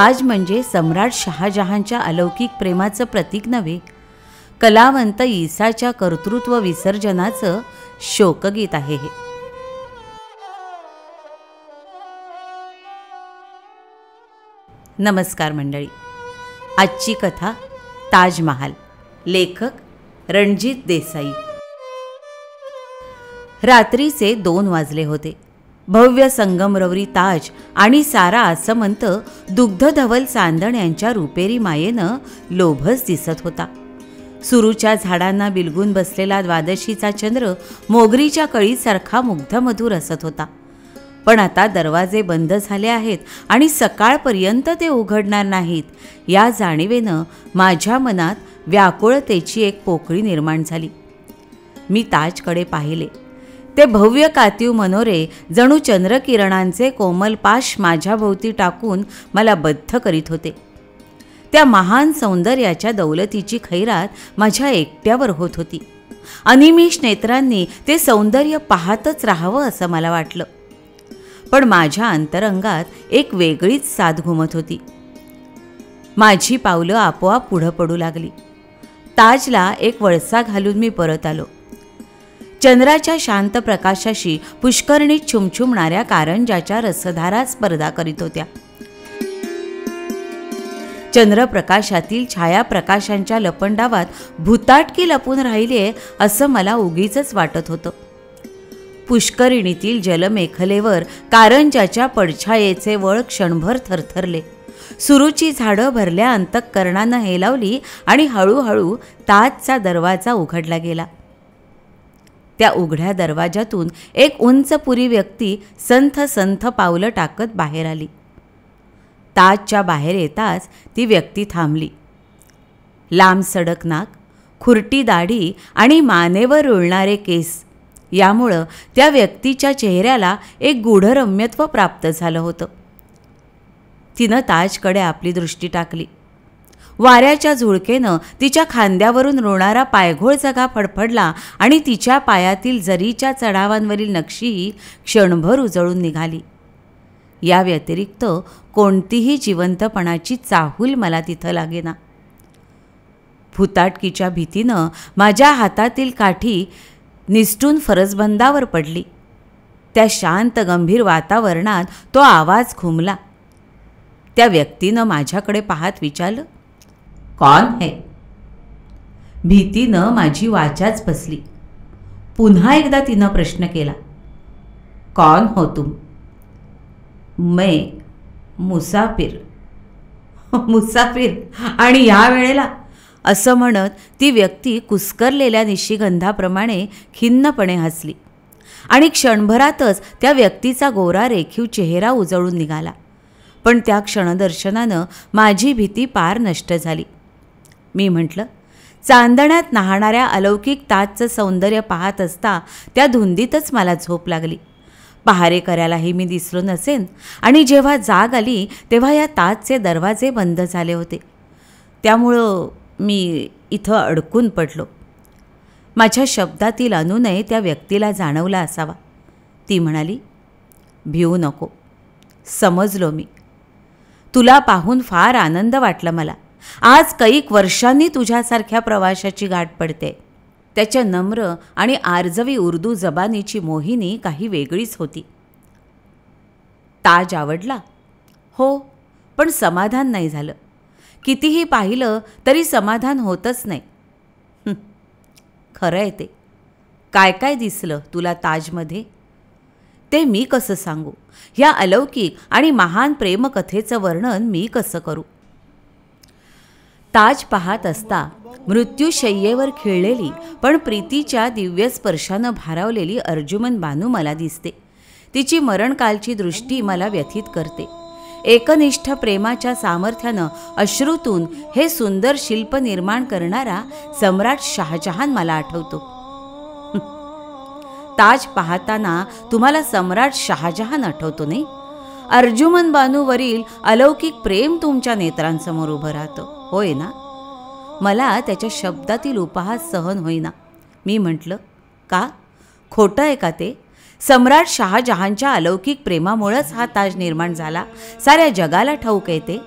ताज म्हणजे सम्राट शहाजहानच्या अलौकिक प्रेमाचं प्रतीक नव्हे, कलावंत ईसाच्या कर्तृत्व विसर्जनाचं शोकगीत आहे हे. नमस्कार मंडळी. आजची कथा ताजमहाल. लेखक रणजित देसाई. रात्रीचे 2 वाजले होते. भव्य संगमरवरी ताज आणि सारा आसमंत दुग्धधवल चांदण्यांच्या रुपेरी मायेनं लोभस दिसत होता. सुरूच्या झाडांना बिलगून बसलेला द्वादशीचा चंद्र मोगरीच्या कळीसारखा मुग्धमधुर असत होता. पण आता दरवाजे बंद झाले आहेत आणि सकाळपर्यंत ते उघडणार नाहीत या जाणीवेनं माझ्या मनात व्याकुळतेची एक पोकळी निर्माण झाली. मी ताजकडे पाहिले. ते भव्य कातीव मनोरे जणू चंद्रकिरणांचे कोमल पाश माझ्या भोवती टाकून मला बद्ध करीत होते. त्या महान सौंदर्याच्या दौलतीची खैरात माझ्या एकट्यावर होत होती. अनिमिष नेत्रांनी ते सौंदर्य पाहतच राहावं असं मला वाटलं. पण माझ्या अंतरंगात एक वेगळीच साथ घुमत होती. माझी पावलं आपोआप पुढं पडू लागली. ताजला एक वळसा घालून मी परत आलो. चंद्राच्या शांत प्रकाशाशी पुष्करणीत छुमछुमणाऱ्या कारंजाच्या रसधारा स्पर्धा करीत होत्या. चंद्रप्रकाशातील छायाप्रकाशांच्या लपंडावात भुताटकी लपून राहिलीये असं मला उगीचच वाटत होतं. पुष्करिणीतील जलमेखलेवर कारंजाच्या पडछायेचे वळ क्षणभर थरथरले. सुरूची झाडं भरल्या अंतःकरणानं हेलावली आणि हळूहळू ताजचा दरवाजा उघडला गेला. त्या उघड्या दरवाजातून एक उंचपुरी व्यक्ती संथ संथ पावलं टाकत बाहेर आली. ताजच्या बाहेर येताच ती व्यक्ती थांबली. लांब सडक नाक, खुरटी दाढी आणि मानेवर रुळणारे केस यामुळं त्या व्यक्तीच्या चेहऱ्याला एक गूढरम्यत्व प्राप्त झालं होतं. तिनं ताजकडे आपली दृष्टी टाकली. वाऱ्याच्या झुळकेनं तिच्या खांद्यावरून रोणारा पायघोळ जगा फडफडला आणि तिच्या पायातील जरीच्या चढावांवरील नक्षीही क्षणभर उजळून निघाली. या व्यतिरिक्त कोणतीही जिवंतपणाची चाहूल मला तिथं लागेना. भुताटकीच्या भीतीनं माझ्या हातातील काठी निसटून फरसबंदावर पडली. त्या शांत गंभीर वातावरणात तो आवाज घुमला. त्या व्यक्तीनं माझ्याकडे पाहत विचारलं, कौन है? भीतीनं माझी वाचाच बसली. पुन्हा एकदा तिनं प्रश्न केला, कौन हो तुम? मैं मुसाफिर. मुसाफिर? आणि या वेळेला? असं म्हणत ती व्यक्ती कुस्करलेल्या निशिगंधाप्रमाणे खिन्नपणे हसली आणि क्षणभरातच त्या व्यक्तीचा गोरा रेखीव चेहरा उजळून निघाला. पण त्या क्षणदर्शनानं माझी भीती पार नष्ट झाली. मी म्हटलं, चांदण्यात नाहणाऱ्या अलौकिक ताजचं सौंदर्य पाहत असता त्या धुंदीतच मला झोप लागली. पहारेकऱ्यालाही मी दिसलो नसेन आणि जेव्हा जाग आली तेव्हा या ताजचे दरवाजे बंद झाले होते. त्यामुळं मी इथं अडकून पडलो. माझ्या शब्दातील अनुनय त्या व्यक्तीला जाणवला असावा. ती म्हणाली, भिवू नको, समजलो मी. तुला पाहून फार आनंद वाटला मला. आज कैक वर्षांनी तुझ्यासारख्या प्रवाशाची गाठ पडते. त्याच्या नम्र आणि आर्जवी उर्दू जबानीची मोहिनी काही वेगळीच होती. ताज आवडला? हो, पण समाधान नाही झालं. कितीही पाहिलं तरी समाधान होतच नाही. खरं आहे ते. काय काय दिसलं तुला ताजमध्ये? ते मी कसं सांगू? ह्या अलौकिक आणि महान प्रेमकथेचं वर्णन मी कसं करू? ताज पाहत असता मृत्यूशय्येवर खिळलेली पण प्रीतीच्या दिव्य स्पर्शानं भारावलेली अर्जुमन बानू मला दिसते. तिची मरणकालची दृष्टी मला व्यथित करते. एकनिष्ठ प्रेमाच्या सामर्थ्यानं अश्रूतून हे सुंदर शिल्प निर्माण करणारा सम्राट शहाजहान मला आठवतो. ताज पाहताना तुम्हाला सम्राट शहाजहान आठवतो नाही? अर्जुमन बानूवरील अलौकिक प्रेम तुमच्या नेत्रांसमोर उभं राहतं, होय ना? मला त्याच्या शब्दातील उपहास सहन होईना. मी म्हटलं, का? खोटं आहे का ते? सम्राट शहाजहानच्या अलौकिक प्रेमामुळेच हा ताज निर्माण झाला, साऱ्या जगाला ठाऊक आहे ते.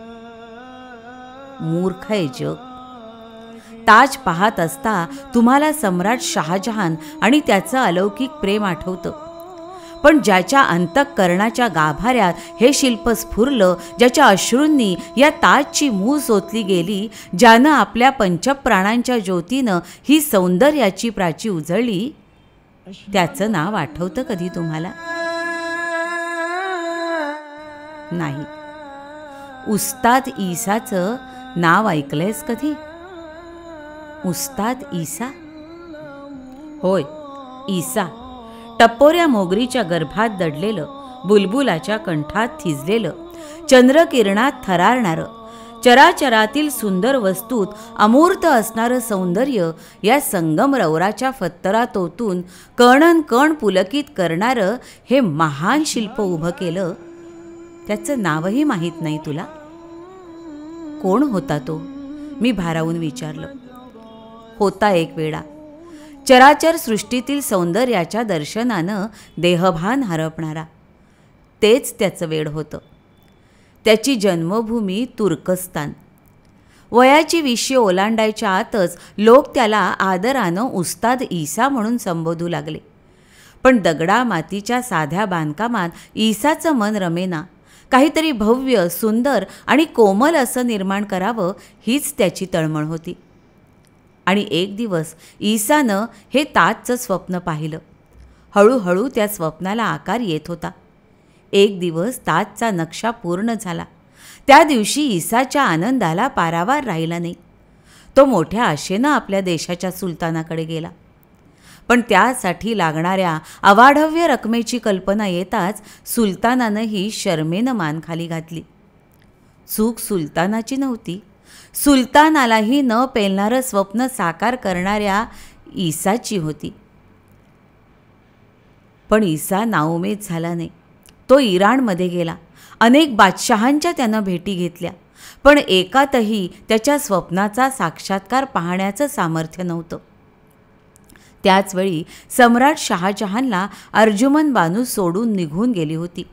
मूर्ख आहे जग. ताज पाहत असता तुम्हाला सम्राट शहाजहान आणि त्याचं अलौकिक प्रेम आठवतं. पण ज्याच्या अंतःकरणाच्या गाभाऱ्यात हे शिल्प स्फुरलं, ज्याच्या अश्रूंनी या ताजची मूस ओतली गेली, ज्यानं आपल्या पंचप्राणांच्या ज्योतीनं ही सौंदर्याची प्राची उजळली, त्याचं नाव आठवतं कधी तुम्हाला? नाही. उस्ताद ईसाचं नाव ऐकलंयस कधी? उस्ताद ईसा? होय, ईसा. टपोऱ्या मोगरीच्या गर्भात दडलेलं, बुलबुलाच्या कंठात थिजलेलं, चंद्रकिरणात थरारणारं, चराचरातील सुंदर वस्तूत अमूर्त असणारं सौंदर्य या संगमरवराच्या फत्तरात ओतून कणन कण पुलकित करणारं हे महान शिल्प उभं केलं. त्याचं नावही माहीत नाही तुला? कोण होता तो? मी भारावून विचारलं. होता एक वेळा चराचर सृष्टीतील सौंदर्याच्या दर्शनानं देहभान हरपणारा. तेच त्याचं वेड होतं. त्याची जन्मभूमी तुर्कस्तान. वयाची 20 ओलांडायच्या आतच लोक त्याला आदरानं उस्ताद ईसा म्हणून संबोधू लागले. पण दगडा मातीच्या साध्या बांधकामात ईसाचं मन रमेना. काहीतरी भव्य, सुंदर आणि कोमल असं निर्माण करावं हीच त्याची तळमळ होती. आणि एक दिवस ईसानं हे ताजचं स्वप्न पाहिलं. हळूहळू त्या स्वप्नाला आकार येत होता. एक दिवस ताजचा नक्षा पूर्ण झाला. त्या दिवशी ईसाच्या आनंदाला पारावार राहिला नाही. तो मोठ्या आशेनं आपल्या देशाच्या सुलतानाकडे गेला. पण त्यासाठी लागणाऱ्या अवाढव्य रकमेची कल्पना येताच सुलतानानंही शरमेनं मान खाली घातली. चूक सुलतानाची नव्हती. सुलतानालाही न पेलणारं स्वप्न साकार करणाऱ्या ईसाची होती. पण ईसा नाउमेद झाला नाही. तो इराणमध्ये गेला. अनेक बादशहांच्या त्यानं भेटी घेतल्या. पण एकातही त्याच्या स्वप्नाचा साक्षात्कार पाहण्याचं सामर्थ्य नव्हतं. त्याचवेळी सम्राट शहाजहानला अर्जुमन बानू सोडून निघून गेली होती.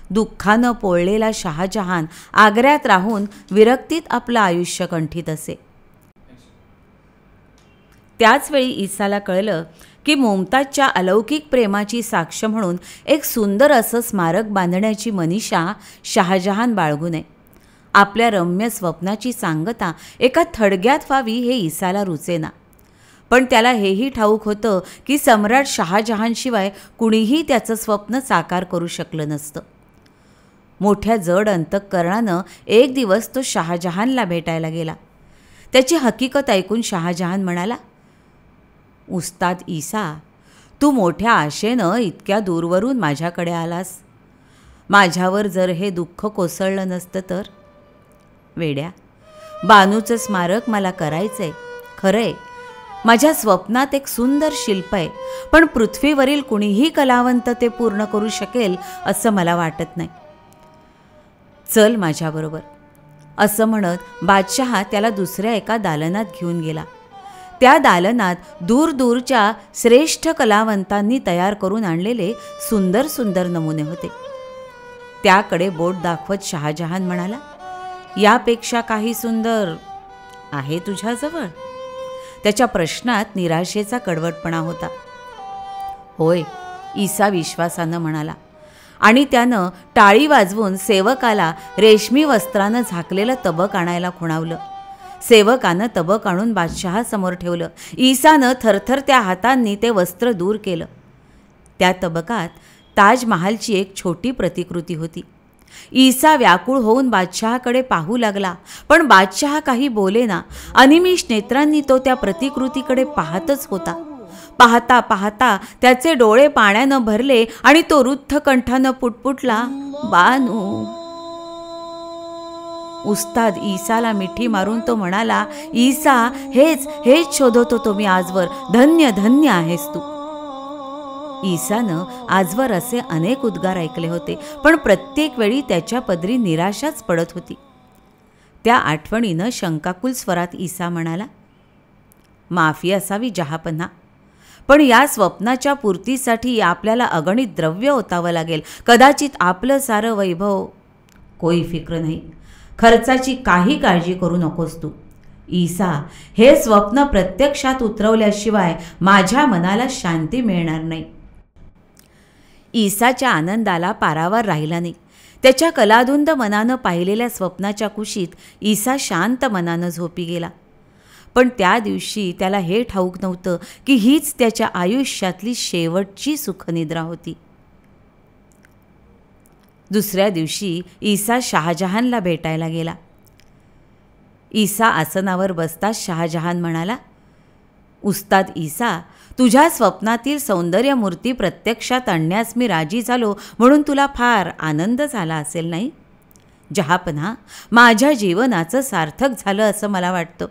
दुःखानं पोळलेला शहाजहान आग्र्यात राहून विरक्तीत आपलं आयुष्य कंठीत असे. त्याचवेळी ईसाला कळलं की मुमताजच्या अलौकिक प्रेमाची साक्ष म्हणून एक सुंदर असं स्मारक बांधण्याची मनीषा शहाजहान बाळगू नये. आपल्या रम्य स्वप्नाची सांगता एका थडग्यात व्हावी हे ईसाला रुचेना. पण त्याला हेही ठाऊक होतं की सम्राट शहाजहानशिवाय कुणीही त्याचं स्वप्न साकार करू शकलं नसतं. मोठ्या जड अंतःकरणानं एक दिवस तो शहाजहानला भेटायला गेला. त्याची हकीकत ऐकून शहाजहान म्हणाला, उस्ताद ईसा, तू मोठ्या आशेनं इतक्या दूरवरून माझ्याकडे आलास. माझ्यावर जर हे दुःख कोसळलं नसतं तर? वेड्या, बानूचं स्मारक मला करायचंय. खरंय, माझ्या स्वप्नात एक सुंदर शिल्प आहे. पण पृथ्वीवरील कुणीही कलावंत ते पूर्ण करू शकेल असं मला वाटत नाही. चल माझ्याबरोबर. असं म्हणत बादशहा त्याला दुसऱ्या एका दालनात घेऊन गेला. त्या दालनात दूरदूरच्या श्रेष्ठ कलावंतांनी तयार करून आणलेले सुंदर सुंदर नमुने होते. त्याकडे बोट दाखवत शहाजहान म्हणाला, यापेक्षा काही सुंदर आहे तुझ्याजवळ? त्याच्या प्रश्नात निराशेचा कडवटपणा होता. होय, ईसा विश्वासानं म्हणाला. आणि त्यानं टाळी वाजवून सेवकाला रेशमी वस्त्रानं झाकलेलं तबक आणायला खुणावलं. सेवकानं तबक आणून बादशहासमोर ठेवलं. ईसानं थरथरत्या हातांनी ते वस्त्र दूर केलं. त्या तबकात ताजमहालची एक छोटी प्रतिकृती होती. ईसा व्याकुळ होऊन बादशहाकडे पाहू लागला. पण बादशहा काही बोलेना. अनिमिष नेत्रांनी तो त्या प्रतिकृतीकडे पाहतच होता. पाहता पाहता त्याचे डोळे पाण्यानं भरले आणि तो रुद्ध कंठानं पुटपुटला, बानू. उस्ताद ईसाला मिठी मारून तो म्हणाला, ईसा, हेच शोधत होतो मी आजवर. धन्य धन्य आहेस तू. ईसानं आजवर असे अनेक उद्गार ऐकले होते, पण प्रत्येक वेळी त्याच्या पदरी निराशाच पडत होती. त्या आठवणीनं शंकाकुल स्वरात ईसा म्हणाला, माफी असावी जहापन्हा, पण या स्वप्नाच्या पूर्तीसाठी आपल्याला अगणित द्रव्य ओतावं लागेल. कदाचित आपलं सारं वैभव. कोई फिक्र नाही. खर्चाची काही काळजी करू नकोस तू. ईसा, हे स्वप्न प्रत्यक्षात उतरवल्याशिवाय माझ्या मनाला शांती मिळणार नाही. ईसाच्या आनंदाला पारावर राहिला नाही. त्याच्या कलाधुंद मनानं पाहिलेल्या स्वप्नाच्या कुशीत ईसा शांत मनानं झोपी गेला. पण त्या दिवशी त्याला हे ठाऊक नव्हतं की हीच त्याच्या आयुष्यातली शेवटची सुखनिद्रा होती. दुसऱ्या दिवशी ईसा शहाजहानला भेटायला गेला. ईसा आसनावर बसताच शहाजहान म्हणाला, उस्ताद ईसा, तुझ्या स्वप्नातील सौंदर्य मूर्ती प्रत्यक्षात आणण्यास मी राजी झालो म्हणून तुला फार आनंद झाला असेल नाही? जहापनाह, माझ्या जीवनाचं सार्थक झालं असं मला वाटतं.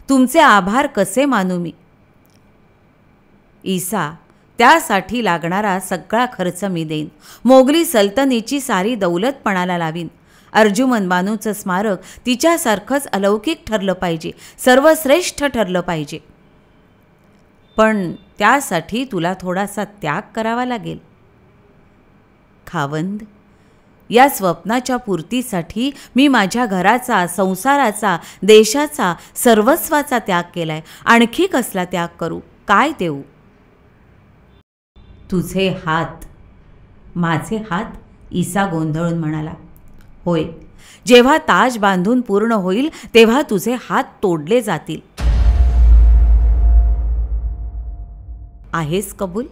तुमचे आभार कसे मानू मी? ईसा, त्यासाठी लागणारा सगळा खर्च मी देईन. मोगली सल्तनीची सारी दौलत पणाला लावीन. अर्जुमन बानूचं स्मारक तिच्यासारखंच अलौकिक ठरलं पाहिजे, सर्वश्रेष्ठ ठरलं पाहिजे. पण त्यासाठी तुला थोडासा त्याग करावा लागेल. खावंद, या स्वप्नाच्या पूर्तीसाठी मी माझ्या घराचा, संसाराचा, देशाचा, सर्वस्वाचा त्याग केलाय. आणखी कसला त्याग करू? काय देऊ? तुझे हात. माझे हात? ईसा गोंधळून म्हणाला. होय, जेव्हा ताज बांधून पूर्ण होईल तेव्हा तुझे हात तोडले जातील. आहेस कबूल?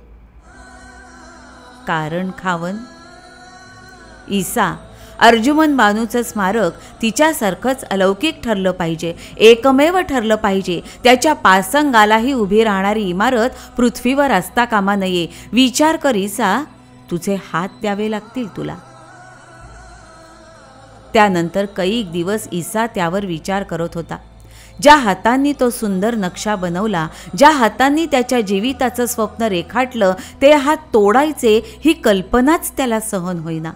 कारण खावंद? ईसा, अर्जुमन बानूचं स्मारक तिच्यासारखंच अलौकिक ठरलं पाहिजे, एकमेव ठरलं पाहिजे. त्याच्या पासंगालाही उभी राहणारी इमारत पृथ्वीवर असता कामा नये. विचार कर ईसा, तुझे हात द्यावे लागतील तुला. त्यानंतर कैक दिवस ईसा त्यावर विचार करत होता. ज्या हातांनी तो सुंदर नक्षा बनवला, ज्या हातांनी त्याच्या जीविताचं स्वप्न रेखाटलं, ते हात तोडायचे ही कल्पनाच त्याला सहन होईना.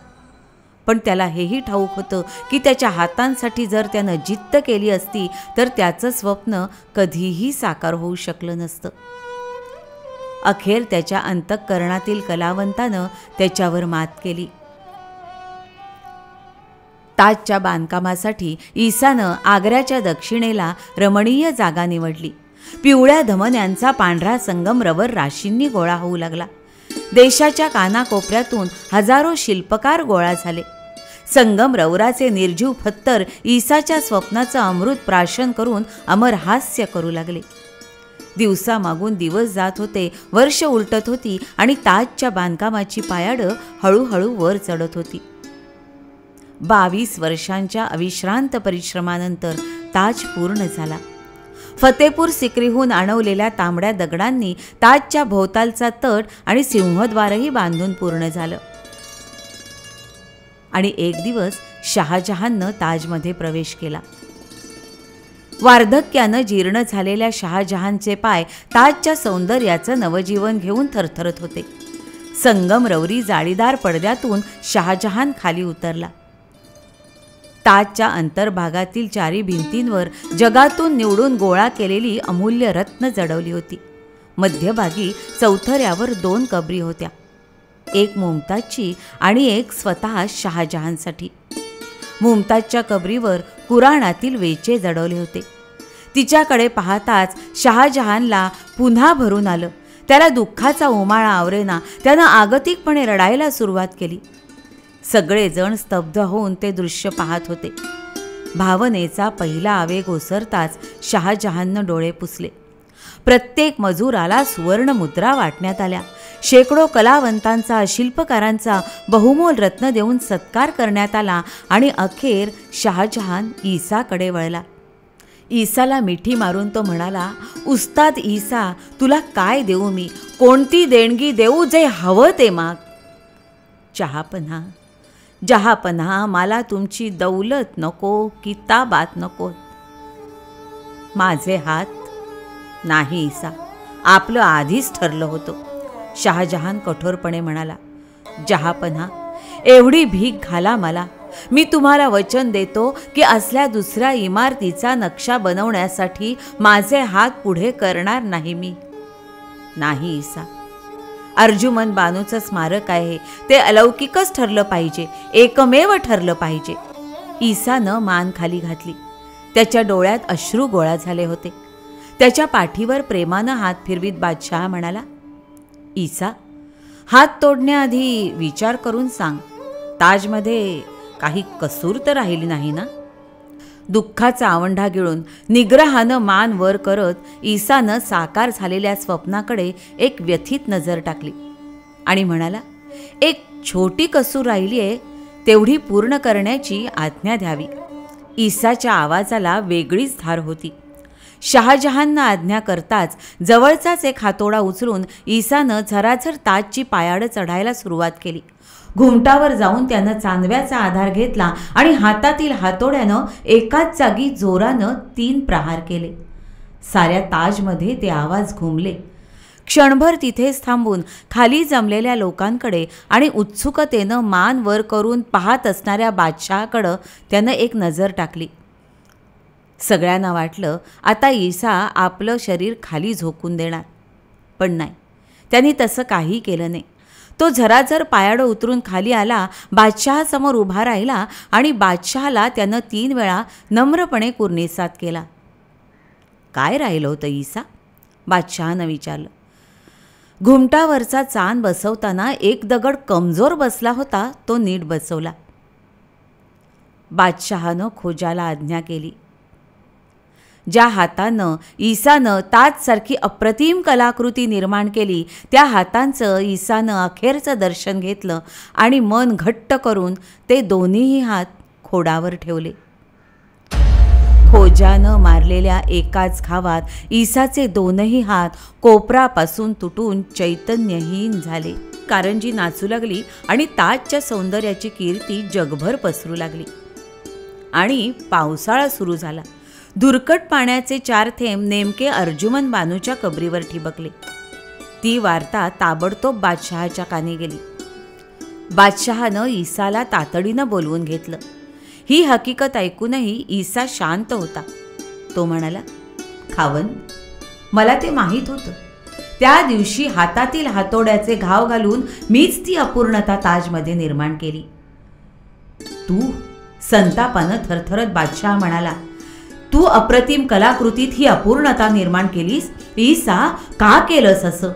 पण त्याला हेही ठाऊक होतं की त्याच्या हातांसाठी जर त्यानं जिद्द केली असती तर त्याचं स्वप्न कधीही साकार होऊ शकलं नसतं. अखेर त्याच्या अंतःकरणातील कलावंतानं त्याच्यावर मात केली. ताजच्या बांधकामासाठी ईसानं आग्र्याच्या दक्षिणेला रमणीय जागा निवडली. पिवळ्या धमन्यांचा पांढरा संगमरवर राशींनी गोळा होऊ लागला. देशाच्या कानाकोपऱ्यातून हजारो शिल्पकार गोळा झाले. संगमरवराचे निर्जीव पत्थर ईसाच्या स्वप्नाचं अमृत प्राशन करून अमर हास्य करू लागले. दिवसामागून दिवस जात होते, वर्ष उलटत होती आणि ताजच्या बांधकामाची पायाडं हळूहळू वर चढत होती. 22 वर्षांच्या अविश्रांत परिश्रमानंतर ताज पूर्ण झाला. फतेपूर सिक्रीहून आणवलेल्या तांबड्या दगडांनी ताजच्या भोवतालचा तट आणि सिंहद्वारही बांधून पूर्ण झालं. आणि एक दिवस शहाजहाननं ताजमध्ये प्रवेश केला. वार्धक्यानं जीर्ण झालेल्या शहाजहानचे पाय ताजच्या सौंदर्याचं नवजीवन घेऊन थरथरत होते. संगमरवरी जाळीदार पडद्यातून शहाजहान खाली उतरला. ताजच्या अंतर्भागातील चारी भिंतींवर जगातून निवडून गोळा केलेली अमूल्य रत्न जडवली होती. मध्यभागी चौथऱ्यावर 2 कबरी होत्या, एक मुमताजची आणि एक स्वतः शहाजहानसाठी. मुमताजच्या कबरीवर कुराणातील वेचे जडवले होते. तिच्याकडे पाहताच शहाजहानला पुन्हा भरून आलं. त्याला दुःखाचा उमाळा आवरेना. त्यानं आगतिकपणे रडायला सुरुवात केली. सगळेजण स्तब्ध होऊन ते दृश्य पाहत होते. भावनेचा पहिला आवेग ओसरताच शहाजहाननं डोळे पुसले. प्रत्येक मजुराला सुवर्ण मुद्रा वाटण्यात आल्या. शेकडो कलावंतांचा, शिल्पकारांचा बहुमोल रत्न देऊन सत्कार करण्यात आला आणि अखेर शहाजहान ईसाकडे वळला. ईसाला मिठी मारून तो म्हणाला, उस्ताद ईसा, तुला काय देऊ मी? कोणती देणगी देऊ? जे हवं ते माग. जहापनाह, जहापनाह, मला तुमची दौलत नको, किताबात नको. माझे हात? नाही ईसा, आपलं आधीच ठरलं होतं. शहाजहान कठोरपणे म्हणाला. जहापनाह, एवढी भीक घाला मला. मी तुम्हाला वचन देतो की असल्या दुसऱ्या इमारतीचा नक्षा बनवण्यासाठी माझे हात पुढे करणार नाही मी. नाही ईसा, अर्जुमन बानूचं स्मारक आहे, ते अलौकिकच ठरलं पाहिजे, एकमेव ठरलं पाहिजे. ईसानं मान खाली घातली. त्याच्या डोळ्यात अश्रू गोळा झाले होते. त्याच्या पाठीवर प्रेमानं हात फिरवीत बादशहा म्हणाला, ईसा, हात तोडण्याआधी विचार करून सांग, ताजमध्ये काही कसूर तर राहिली नाही ना? दुःखाचा आवंढा गिळून निग्रहानं मान वर करत ईसानं साकार झालेल्या स्वप्नाकडे एक व्यथित नजर टाकली आणि म्हणाला, एक छोटी कसूर राहिली आहे, तेवढी पूर्ण करण्याची आज्ञा द्यावी. ईसाच्या आवाजाला वेगळीच धार होती. शहाजहाननं आज्ञा करताच जवळचाच एक हातोडा उचलून ईसानं झराझर ताजची पायाडं चढायला सुरुवात केली. घुमटावर जाऊन त्यानं चांदव्याचा आधार घेतला आणि हातातील हातोड्यानं एकाच जागी जोरानं 3 प्रहार केले. साऱ्या ताजमध्ये ते आवाज घुमले. क्षणभर तिथेच थांबून खाली जमलेल्या लोकांकडे आणि उत्सुकतेनं मान वर करून पाहत असणाऱ्या बादशहाकडं त्यानं एक नजर टाकली. सगळ्यांना वाटलं आता ईसा आपलं शरीर खाली झोकून देणार, पण नाही, त्यांनी तसं काही केलं नाही. तो झराझर पायाडं उतरून खाली आला, बादशहासमोर उभा राहिला आणि बादशहाला त्यानं 3 वेळा नम्रपणे कुर्निसात केला. काय राहिलं होतं ईसा? बादशहानं विचारलं. घुमटावरचा चांद बसवताना एक दगड कमजोर बसला होता, तो नीट बसवला. बादशहानं खोजाला आज्ञा केली. ज्या हातानं ईसानं ताजसारखी अप्रतिम कलाकृती निर्माण केली, त्या हातांचं ईसानं अखेरचं दर्शन घेतलं आणि मन घट्ट करून ते दोन्हीही हात खोडावर ठेवले. खोजानं मारलेल्या एकाच घावात ईसाचे दोनही हात कोपरापासून तुटून चैतन्यहीन झाले. कारंजी नाचू लागली आणि ताजच्या सौंदर्याची कीर्ती जगभर पसरू लागली. आणि पावसाळा सुरू झाला. धुरकट पाण्याचे 4 थेंब नेमके अर्जुमन बानूच्या कबरीवर ठिबकले. ती वार्ता ताबडतोब बादशहाच्या कानी गेली. बादशहानं ईसाला तातडीनं बोलवून घेतलं. ही हकीकत ऐकूनही ईसा शांत होता. तो म्हणाला, खावंद, मला ते माहीत होतं. त्या दिवशी हातातील हातोड्याचे घाव घालून मीच ती अपूर्णता ताजमध्ये निर्माण केली. तू? संतापानं थरथरत बादशहा म्हणाला, तू अप्रतिम कलाकृतीत ही अपूर्णता निर्माण केलीस? ईसा, का केलंस असं?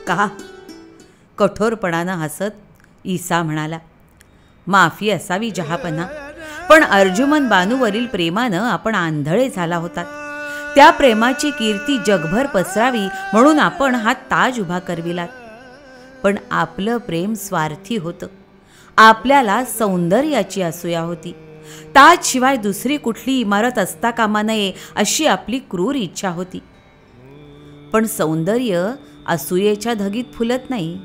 का? कठोरपणानं हसत ईसा म्हणाला, माफी असावी जहापना, पण अर्जुमन बानूवरील प्रेमानं आपण आंधळे झाला होता. त्या प्रेमाची कीर्ती जगभर पसरावी म्हणून आपण हा ताज उभा करविलात. पण आपलं प्रेम स्वार्थी होतं. आपल्याला सौंदर्याची असूया होती. ताजशिवाय दुसरी कुठली इमारत असता कामा नये अशी आपली क्रूर इच्छा होती. पण सौंदर्य असूयेच्या धगीत फुलत नाही.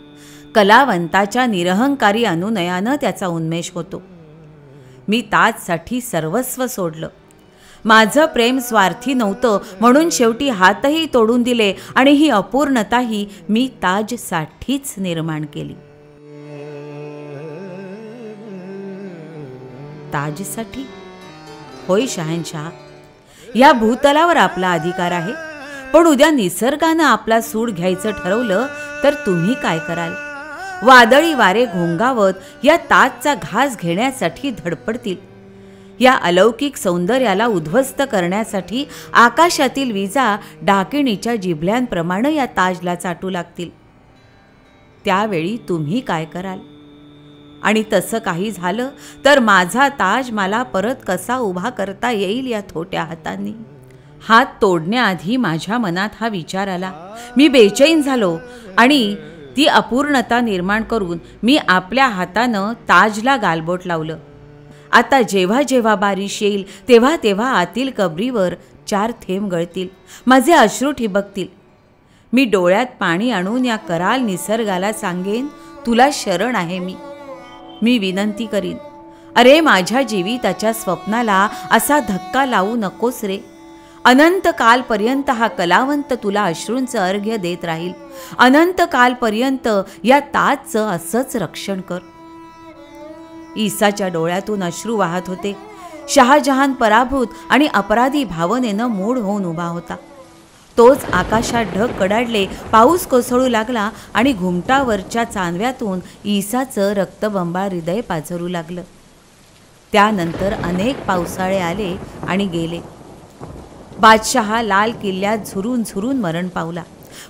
कलावंताच्या निरहंकारी अनुनयानं त्याचा उन्मेष होतो. मी ताजसाठी सर्वस्व सोडलं. माझं प्रेम स्वार्थी नव्हतं म्हणून शेवटी हातही तोडून दिले आणि ही अपूर्णताही मी ताजसाठीच निर्माण केली. ताजसाठी? होय शहानशाह, या भूतलावर आपला अधिकार आहे. पण उद्या निसर्गानं आपला सूड घ्यायचं ठरवलं तर तुम्ही काय कराल? वादळी वारे घोंगावत या ताजचा घास घेण्यासाठी धडपडतील. या अलौकिक सौंदर्याला उद्ध्वस्त करण्यासाठी आकाशातील विजा डाकिणीच्या जिभल्यांप्रमाणे या ताजला चाटू लागतील. त्यावेळी तुम्ही काय कराल? आणि तसं काही झालं तर माझा ताज मला परत कसा उभा करता येईल या थोट्या हातांनी? हात तोडण्याआधी माझ्या मनात हा विचार आला. मी बेचैन झालो आणि ती अपूर्णता निर्माण करून मी आपल्या हातानं ताजला गालबोट लावलं. आता जेव्हा जेव्हा बारिश येईल तेव्हा तेव्हा आतील कबरीवर 4 थेंब गळतील, माझे अश्रू ठिबकतील. मी डोळ्यात पाणी आणून या कराल निसर्गाला सांगेन, तुला शरण आहे मी विनंती करीन, अरे माझ्या जीविताच्या स्वप्नाला असा धक्का लावू नकोस रे. अनंत कालपर्यंत हा कलावंत तुला अश्रूंचं अर्घ्य देत राहील. अनंत कालपर्यंत या ताजचं असंच रक्षण कर. ईसाच्या डोळ्यातून अश्रू वाहत होते. शहाजहान पराभूत आणि अपराधी भावनेनं मूढ होऊन उभा होता. तोच आकाशात ढग कडाडले, पाऊस कोसळू लागला आणि घुमटावरच्या चांदव्यातून ईसाचं रक्तबंबाळ हृदय पाझरू लागलं. त्यानंतर अनेक पावसाळे आले आणि गेले. बादशहा लाल किल्ल्यात झुरून झुरून मरण पावला.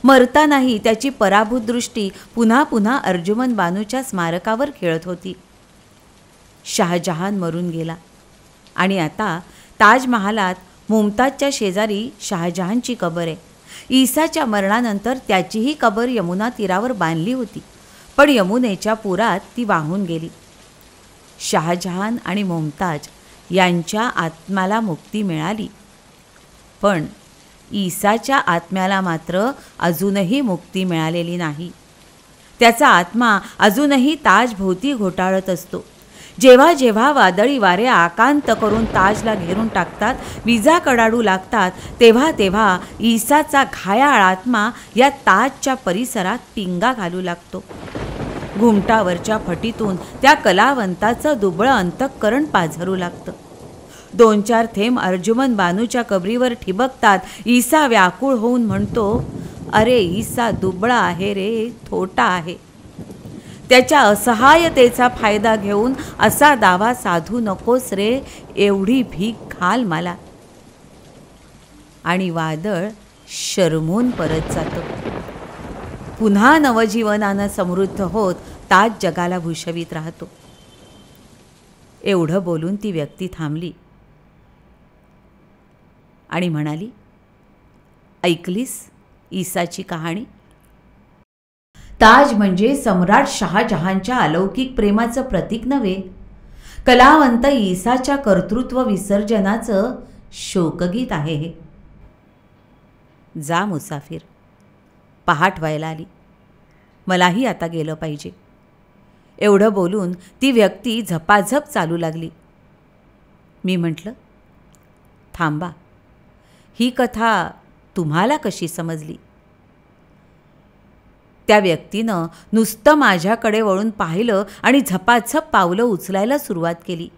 मरतानाही त्याची पराभूत दृष्टी पुन्हा पुन्हा अर्जुमन बानूच्या स्मारकावर खेळत होती. शहाजहान मरून गेला आणि आता ताजमहालात मुमताजच्या शेजारी शहाजहानची कबर आहे. ईसाच्या मरणानंतर त्याचीही कबर यमुना तीरावर बांधली होती, पण यमुनेच्या पुरात ती वाहून गेली. शहाजहान आणि मुमताज यांच्या आत्म्याला मुक्ती मिळाली, पण ईसाच्या आत्म्याला मात्र अजूनही मुक्ती मिळालेली नाही. त्याचा आत्मा अजूनही ताजभोवती घोटाळत असतो. जेव्हा जेव्हा वादळी वारे आकांत करून ताजला घेरून टाकतात, विजा कडाडू लागतात, तेव्हा तेव्हा ईसाचा घायाळ आत्मा या ताजच्या परिसरात पिंगा घालू लागतो. घुमटावरच्या फटीतून त्या कलावंताचं दुबळं अंतःकरण पाझरू लागतं. 2-4 थेंब अर्जुमन बानूच्या कबरीवर ठिबकतात. ईसा व्याकुळ होऊन म्हणतो, अरे ईसा दुबळा आहे रे, थोटा आहे. त्याच्या असहायतेचा फायदा घेऊन असा दावा साधू नकोस रे, एवढी भीक घाल मला. आणि वादळ शरमून परत जातं. पुन्हा नवजीवनानं समृद्ध होत ताज जगाला भूषवित राहतो. एवढं बोलून ती व्यक्ती थांबली आणि म्हणाली, ऐकलीस ईसाची कहाणी? ताज म्हणजे सम्राट शहाजहानच्या अलौकिक प्रेमाचं प्रतीक नव्हे, कलावंत ईसाच्या कर्तृत्व विसर्जनाचं शोकगीत आहे हे. जा मुसाफिर, पहाट व्हायला आली, मलाही आता गेलं पाहिजे. एवढं बोलून ती व्यक्ती झपाझप चालू लागली. मी म्हटलं, थांबा, ही कथा तुम्हाला कशी समजली? त्या व्यक्तीनं नुसतं माझ्याकडे वळून पाहिलं आणि झपाझप पावलं उचलायला सुरुवात केली.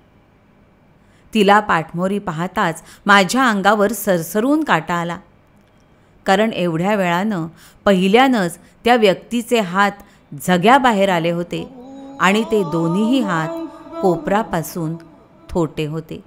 तिला पाठमोरी पाहताच माझ्या अंगावर सरसरून काटा आला, कारण एवढ्या वेळानं पहिल्यानंच त्या व्यक्तीचे हात झग्याबाहेर आले होते आणि ते दोन्हीही हात कोपरापासून थोटे होते.